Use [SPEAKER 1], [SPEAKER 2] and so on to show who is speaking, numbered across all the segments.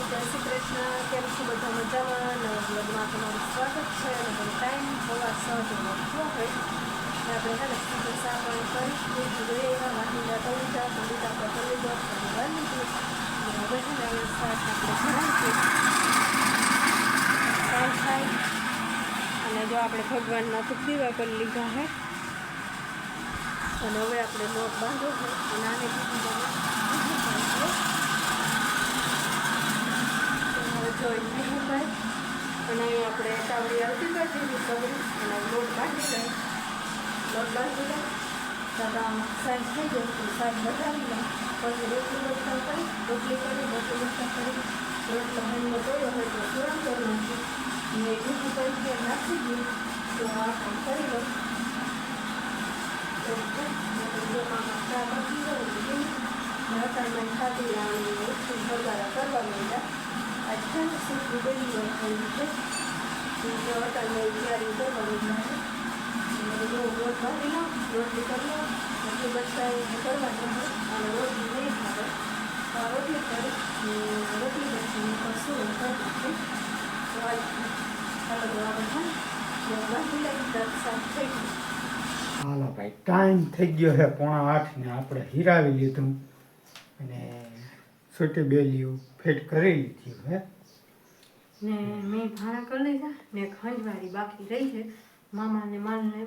[SPEAKER 1] જય શ્રી કૃષ્ણ. કેમ છો બધા મજામાં? નવા બ્લોગમાં તમારું સ્વાગત છે. અને હવે ટાઈમ 6:15 થયો હોય ને આપણે છે ને સીધું ચા પાણી કરી જોઈએ એવા વાહિંદા કરી જા પંડિતા પર કરી દો વાર લીધું. અને હવે છે ને હવે શાક આપણે બનાવીશું શાક થાય. અને જો આપણે ભગવાનના ધૂપ દીવા કરી લીધા છે અને હવે આપણે લોટ બાંધો છે અને આને બીજું જોઈ લીધું ભાઈ. અને અહીં આપણે તાવડી આવતી કાઢી સગડી અને લોટ બાંધી લઈ લોટ બાંધી લઈ દાદા શાક થઈ જાય તો શાક બનાવી લઈ પછી રોટલી બસ્તા કરી રોટલી બસ્તા કરી રોટલો હેન્ડમાં તોડ્યો હોય તો ગરમ કરી નાખી અને બીજું કરી નાખી દઈએ તો આ કામ કરી લો ખાતી ભરગારા કરવા માંડ્યા. આજે સીટલી બેલી હોય થઈ છે હોટલમાં તૈયારી કરવાની રોટ બાંધી લો રોટલી કરી લો રોટલી બચતા કરવાની હોય અને રોટલી નહીં ખાવે તો આ રોટલી કરી રોટલી બચીને કશું કરી તો ચાલો તો આપણે બાંધી લઈ શાક થઈ ગયું.
[SPEAKER 2] હાલો ભાઈ ટાઈમ થઈ ગયો છે 7:45 ને આપણે હિરાવી લીધું અને છૂટી બેલીઓ ફિટ કરી લીધી હે
[SPEAKER 1] ને મેં ભાણા કરી લીધા ને ખંજવારી બાકી રહી છે મામાને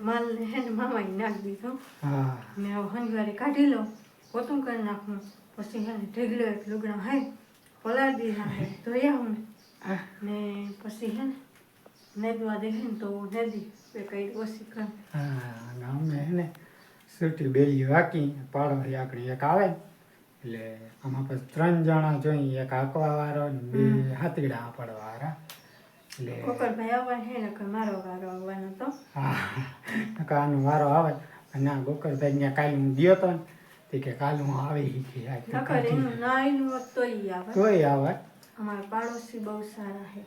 [SPEAKER 1] માલને હે ને મામાએ નાખી દીધો.
[SPEAKER 2] હા
[SPEAKER 1] ને હવે ખંજવારી કાઢી લો પોતું કરી નાખું પછી હે ને ઢેગલો એક લુગડા હે પલાળી દીધા હે ધોયા હું ને પછી હે ને નેદવા દે ને તો નેદી કઈ ઓછી કર.
[SPEAKER 2] હા અમે હે ને છૂટી બેલી વાકી પાડો આકડી એક આવે એટલે આમાં પછી 3 જણા જોઈએ એક આંકવા વાળો ને 2 હાથીડા પડવા વાળા એટલે
[SPEAKER 1] કોકરભાઈ આવવા હે ને કે મારો વારો આવવાનો તો
[SPEAKER 2] હા કાનો વારો આવે અને આ ગોકરભાઈ ને કાલ હું ગયો તો ને તે કે કાલ હું આવી હતી
[SPEAKER 1] નકર એનું ના એનું હોત તોય આવે અમારા પાડોશી બહુ સારા હે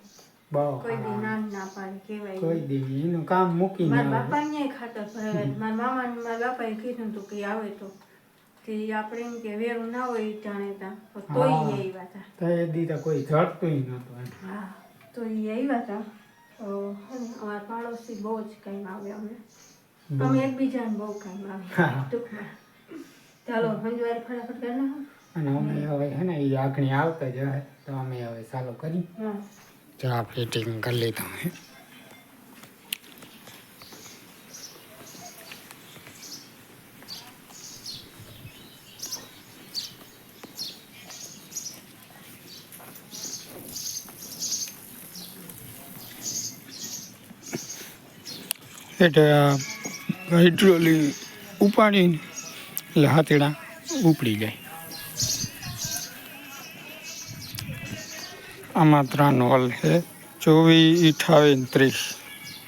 [SPEAKER 1] કોઈ દી ના પાડે કેવાય
[SPEAKER 2] કોઈ દી એનું કામ મૂકી
[SPEAKER 1] મારા બાપા ને ખાતર ભરાવે મારા મામા ને મારા બાપાએ કીધું તું કે આવે તો તે આપણે એમ કે વેરું ના હોય જાણેતા તોય આવ્યા હતા
[SPEAKER 2] તો એ દી તો કોઈ જડતું નહોતું.
[SPEAKER 1] હા તો એ આવ્યા હતા તો અમારા પાડોશી બહુ જ કાંઈ આવે અમને તમે એકબીજાને બહુ કાંઈ આવે ટૂંકમાં. ચાલો મંજવારી ફટાફટ કરી નાખો
[SPEAKER 2] અને અમે હવે હે ને એ આખણી આવતા જ હે તો અમે હવે ચાલુ કરી ચા ફિટિંગ કરી લીધું હે. એટલે હાઇડ્રોલી ઉપાડીને એટલે હાથીડા ઉપડી જાય. આમાં 3 હોલ છે 24, 28, 30.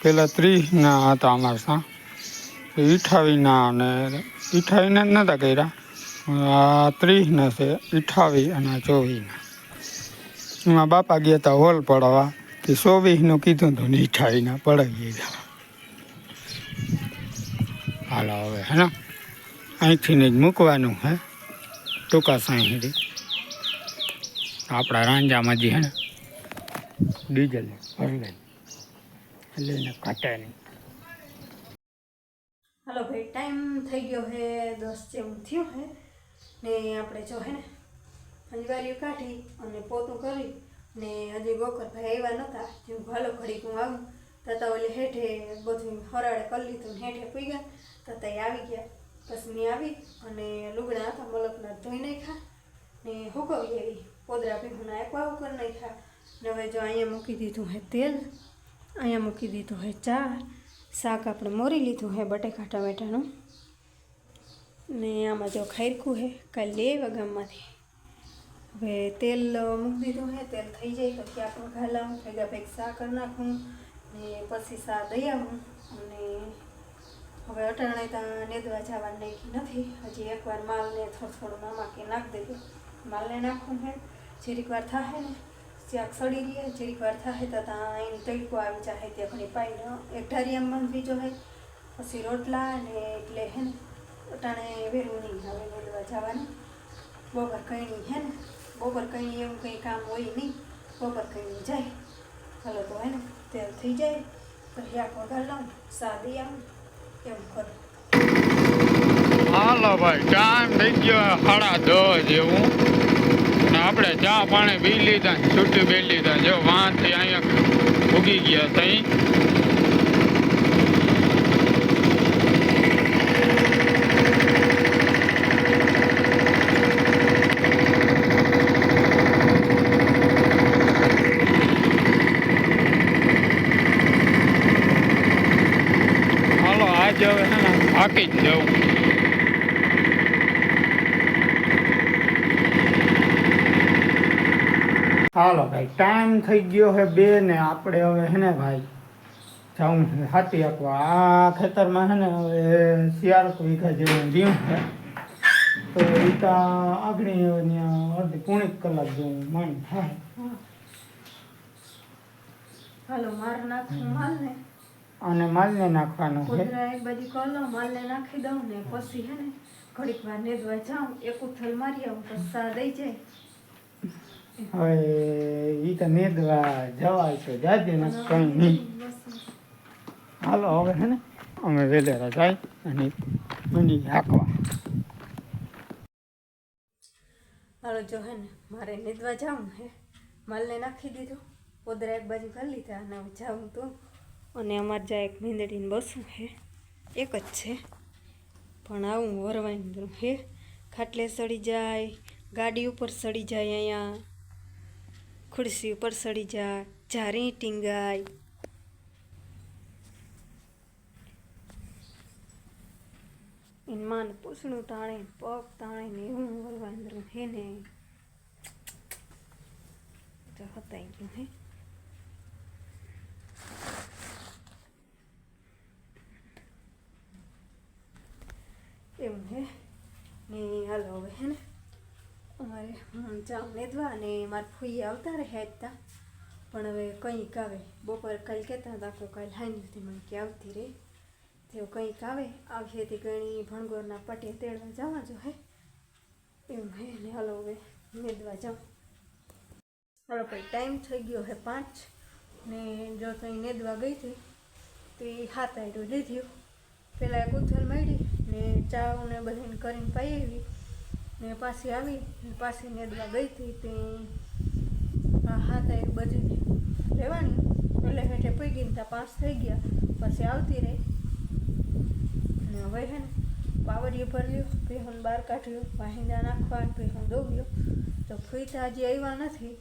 [SPEAKER 2] પહેલાં 30 ના હતા અમારા 28 ના અને 28 ના જ નહોતા કર્યા આ 30 ના છે 28 અને 24 ના. એમાં બાપા ગયા હતા હોલ પડવા કે 24 નું કીધું હતું ને 28 ના પડાવી ગયા. હાલો હવે હે ને અહીંથી જ મૂકવાનું હે ટૂંકા સાંઈથી આપણા રાંજામાં જે હે ને ડીઝલ ભરી લઈ એટલે એને કાટે નહીં.
[SPEAKER 1] હાલો ભાઈ ટાઈમ થઈ ગયો હે 10 જેવું થયું હે ને આપણે જો હે ને અંજવારીઓ કાઢી અને પોતું કરી ને હજી ગોકરભાઈ આવ્યા નહોતા જેમ ભાલો ઘડી હું આવું તતા ઓલે હેઠે બધું હરાડે કરી લીધું ને હેઠે પી ગયા તતા આવી ગયા. પછી મેં આવી અને લુગડા હતા મલકના ધોઈ નાખ્યા ને હુકવી આવી પોદરા ભીહુના એકવા કરી નાખ્યા ને હવે જો અહીંયા મૂકી દીધું હે તેલ અહીંયા મૂકી દીધું હે ચા શાક આપણે મોરી લીધું હે બટેકા ટમેટાનું ને આમાં જો ખાયરખું હે કાલે લેવા ગામમાંથી. હવે તેલ મૂકી દીધું હે તેલ થઈ જાય તો ક્યાંક વઘાલાવું ભેગા ભેગ શા કરી નાખું ને પછી શા દઈ આવું. અને હવે અટાણે ત્યાં નેદવા જવા નાખી નથી હજી એકવાર માલને થોડું મામા કે નાખી દેજો માલને નાખવું હે જરીક વાર થાય ને શાક સડી રહે જરીક વાર થાય તો ત્યાં એની તડકો આવી જાય ત્યાં ઘણી પાઈને એક ઢારિયામ બાંધવી જો હે પછી રોટલા ને એટલે હે ને અટાણે વેરું નહીં હવે નેદવા જવાનું બપોર કંઈ હે ને બપોર કંઈ એવું કંઈ કામ હોય નહીં બપોર ખાઈને જાય. હાલો તો હે ને તેલ થઈ જાય પછી આખો વઘાર લઉં સાદી આવું એમ કરું.
[SPEAKER 2] હાલો ભાઈ ટાઈમ થઈ ગયો 10:30 જેવું ને આપણે ચા પાણી પી લીધા છૂટી પી લીધા જો વાંથી અહીંયા ઉગી ગયા તઈ હાલો આજે હવે હે ને થાકી જ જવું. હાલો ભાઈ ટાઈમ થઈ ગયો છે 2 ને આપણે હવે હે ને ભાઈ જાઉં છે હાથી આપવા. આ ખેતરમાં છે ને હવે 4 વીઘા જેવું રહ્યું છે તો એ આગળ અડધી પોણી કલાક જેવું મન થાય.
[SPEAKER 1] હાલો માર નાખું માલ ને
[SPEAKER 2] અને માલને નાખવાનું છે.
[SPEAKER 1] કુતરા એક બાજુ કલો માલને નાખી દઉં ને પછી હે ને ઘડીક વાર નેદવા જાઉં એક ઉથલ મારી આવું પછી સા દઈ જાય.
[SPEAKER 2] હવે ઈ તો નેદવા જવાય તો જાજે ને કઈ નહીં. હાલો હવે હે ને અમે વેલેરા જાય અને મંડી હાંકવા.
[SPEAKER 1] હાલો જો હે ને મારે નેદવા જાઉં હે માલને નાખી દીધો પોદરા એક બાજુ કરી લીધા અને હવે જાઉં તો અને અમારે જ્યાં એક મીંદડીને બસું હે એક જ છે પણ આવું વરવાનું હે ખાટલે સડી જાય ગાડી ઉપર સડી જાય અહીંયા ખુરશી ઉપર સડી જાય જારી ટીંગાય. એની માને પૂછડું તાણે પગ તાણે ને એવું વરવાનું હે ને તો હતાઈ ગયું હે. એવું હે ને હાલો હવે હે ને અમારે હું જાઉં નેદવા અને મારા ફૂઈ આવતા રહ્યા હતા પણ હવે કંઈક આવે બપોર કાલ કહેતા હતા કે કાલ હાંજથી મને કે આવતી રહે તેઓ કંઈક આવે આવશે તે ઘણી ભણગોરના પટીએ તેડવા જવા જો હે એવું હે ને હાલો હવે નેદવા જાઉં. હાલો ભાઈ ટાઈમ થઈ ગયો હે 5 ને જો કંઈ નેદવા ગઈ હતી તે 7 આઈડું લીધું. પહેલાં એક ઉથલ મળી ને ચા ને બધાને કરીને પાઈ આવી ને પાછી આવી પાછી નેદવા ગઈ હતી તે 7 આઈડું બધી લેવાની એટલે હેઠે પૂગીને ત્યાં 5 થઈ ગયા પછી આવતી રહી. અને હવે હે ને પાવડીઓ ભર્યો ભેહું બહાર કાઢ્યો વાહિંદા નાખવા ભેહું દોવ્યો તો ફૂઈતા હજી આવ્યા નથી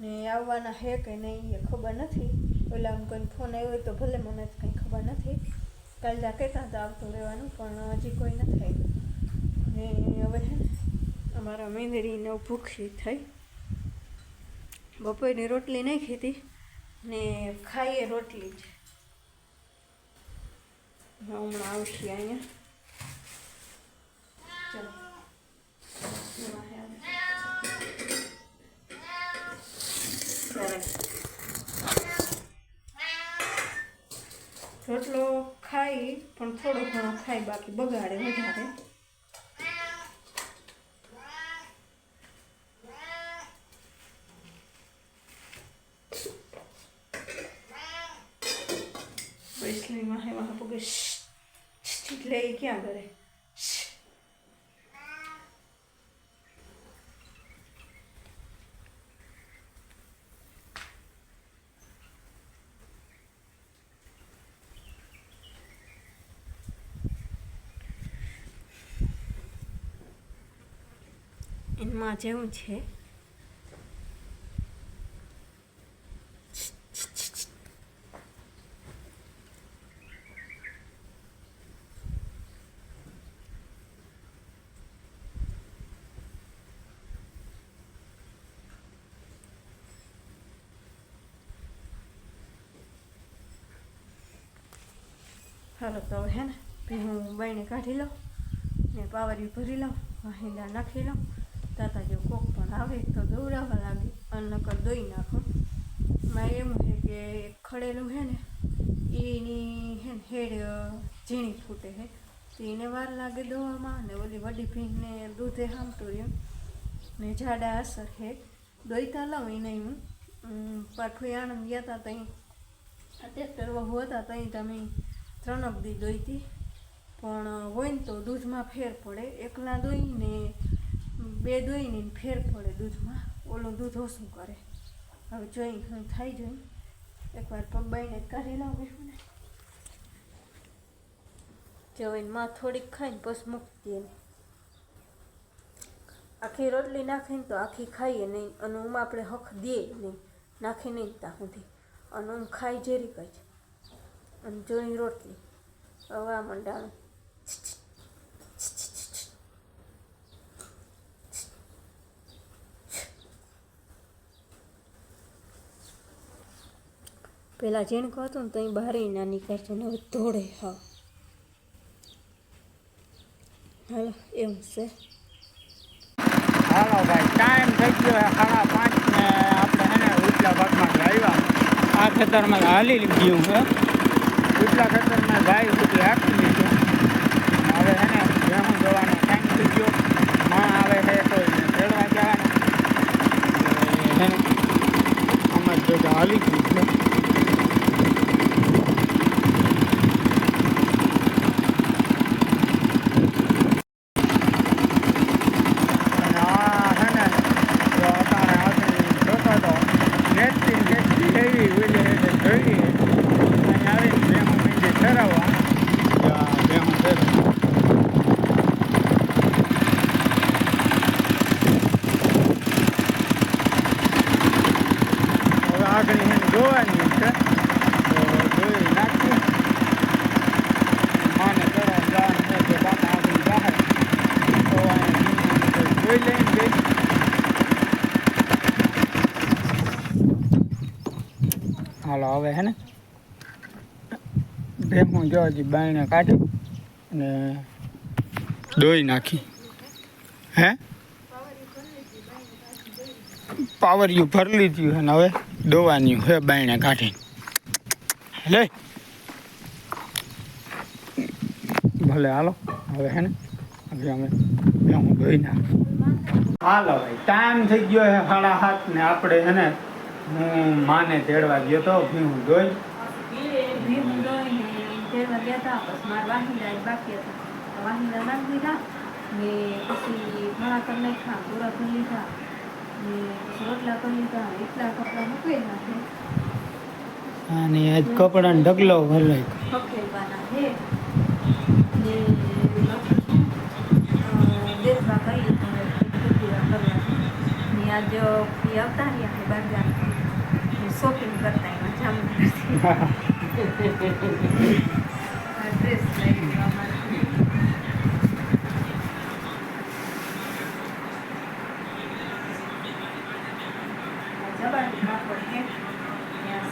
[SPEAKER 1] ને આવવાના હે કે નહીં એ ખબર નથી. ઓલા કોઈને ફોન આવ્યો તો ભલે મને કંઈ ખબર નથી. કાલે ત્યાં કહેતા હતા આવતું રહેવાનું પણ હજી કોઈ નથી આવ્યું ને હવે હે ને અમારા મીંદડીને ભૂખી થઈ બપોરની રોટલી નહીં ખાધી ને ખાઈએ રોટલી જ. હમણાં આવશે અહીંયા ચલો રોટલો ખાઈ પણ થોડો ઘણો ખાઈ બાકી બગાડે વધારે. વૈષ્ણવીમાં હે વહાં પગે એટલે એ ક્યાં કરે એમાં જેવું છે. હાલો તો હવે હે ને હું બાયણે કાઢી લઉં ને પાવરી ભરી લઉં વાહિંદા નાખી લઉં તાતા જો કોક પણ આવે તો દોડાવવા લાગે અન્નકર દોઈ નાખું. મારે એમ છે કે ખડેલું છે ને એની હે ને હેડ ઝીણી ફૂટે છે તો એને વાર લાગે દોવામાં ને ઓલી વડી ભીંને દૂધે હામતું રહ્યું ને જાડા અસર છે દોઈતા લઉં એને હું પાઠું આણંદ ગયા હતા ત્યાં ટ્રેક્ટર વહુ હતા ત્યાં તમે 3 દી દોઈ હતી, પણ હોય ને તો દૂધમાં ફેર પડે, એકલા દોઈને 2 દોઈને ફેર પડે દૂધમાં, ઓલું દૂધ ઓછું કરે. હવે જોઈ હું થઈ જોઈ એકવાર પગ બાઈને કાઢી લાવું ને જોઈને માં થોડીક ખાઈને પછી મૂકતી એને. આખી રોટલી નાખીને તો આખી ખાઈએ નહીં, અને હું આપણે હક દે નહીં, નાખી નહીં ત્યાં સુધી, અને હું ખાઈ જેરી કઈ છે. અને જોઈ રોટલી હવે આ મંડાણું પેલા જેને કહતું ને તો બારી ના નીકળશે ને હવે ધોળે. હા હાલો એવું છે.
[SPEAKER 2] હાલો ભાઈ, ટાઈમ થઈ ગયો છે 5:30 ને આપણે હે ને ઉચલા ભાગમાં આવ્યા. આ ખેતરમાં હાલી ગયું છે, ઉચલા ખેતરમાં ગાય બધી હાંકી લીધું. હવે હે ને ભેહું જોવાનો ટાઈમ થઈ ગયો, માં આવે છે તો ખેડવા જવાના હે ને આમાં જ ભેગા હાલી ગયું છે. આગળ એને જોવાની છે તો જોઈ નાખીએ. માને કરવા જવાનું છે કે બાપા આગળ જાય તો જોઈ લઈને જઈ. હાલો હવે હે ને ભેગું જો હજી બાયણે કાઢી અને દોઈ નાખી. હે પાવરિયું ભરી લીધું છે ને હવે દોવાની છે બાયણે કાઢીને. લે ભલે હાલો હવે હે ને હવે અમે હું દોઈ નાખ. હાલો ભાઈ, ટાઈમ થઈ ગયો છે 7:30 ને આપણે હે ને હું માને તેડવા ગયો તો ભીહું દોઈ
[SPEAKER 1] તેડવા ગયા હતા. પછી મારા વાહિંદા બાકી હતા, વાહિંદા નાખી દીધા ને પછી ઘણા કરી નાખ્યા, પૂરા કરી લીધા ને પછી રોટલા કરી લીધા. એટલા કપડાં મૂકી નાખે
[SPEAKER 2] અને આજ કપડાનો ઢગલો ભલે
[SPEAKER 1] હકેલવાના છે ને દેશવા કરી કરવા ને આજ આવતા રહ્યા બહાર શોપિંગ કરતા એમાં જામનગર ડ્રેસ લઈ લીધો અમારે. જબરદસ્ત કાપડ છે ત્યાં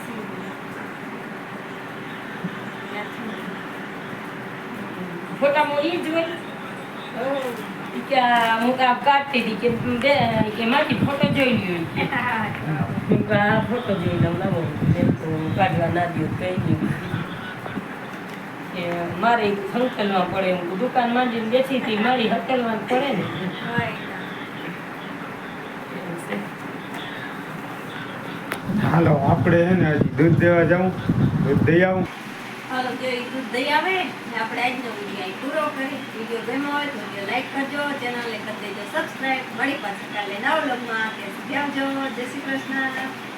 [SPEAKER 3] ફોટામાં ઈ જ હોય કે હું કામ કાઢતી હતી કે મારી ફોટો જોઈ લ્યો ફોટો જોઈ લઉં લાવો કાઢવા ના દો કઈ નહીં કે મારે હંકેલવા પડે. હું દુકાન માંડીને બેસી હતી, મારી હંકેલવા પડે ને.
[SPEAKER 2] હાલો આપણે હે ને હજી દૂધ દેવા જાઉં, દૂધ દઈ આવું.
[SPEAKER 1] હાલો જો એ દૂધ દઈ આવે ને આપણે આજનો વિડીયો અહીં પૂરો કરી. વિડીયો ગમ્યો હોય તો વિડીયો લાઈક કરજો, ચેનલને કરી દેજો સબસ્ક્રાઈબ. મળી પાછા કાલે નવા વ્લોગમાં. ત્યાં સુધી આવજો. જય શ્રી કૃષ્ણ.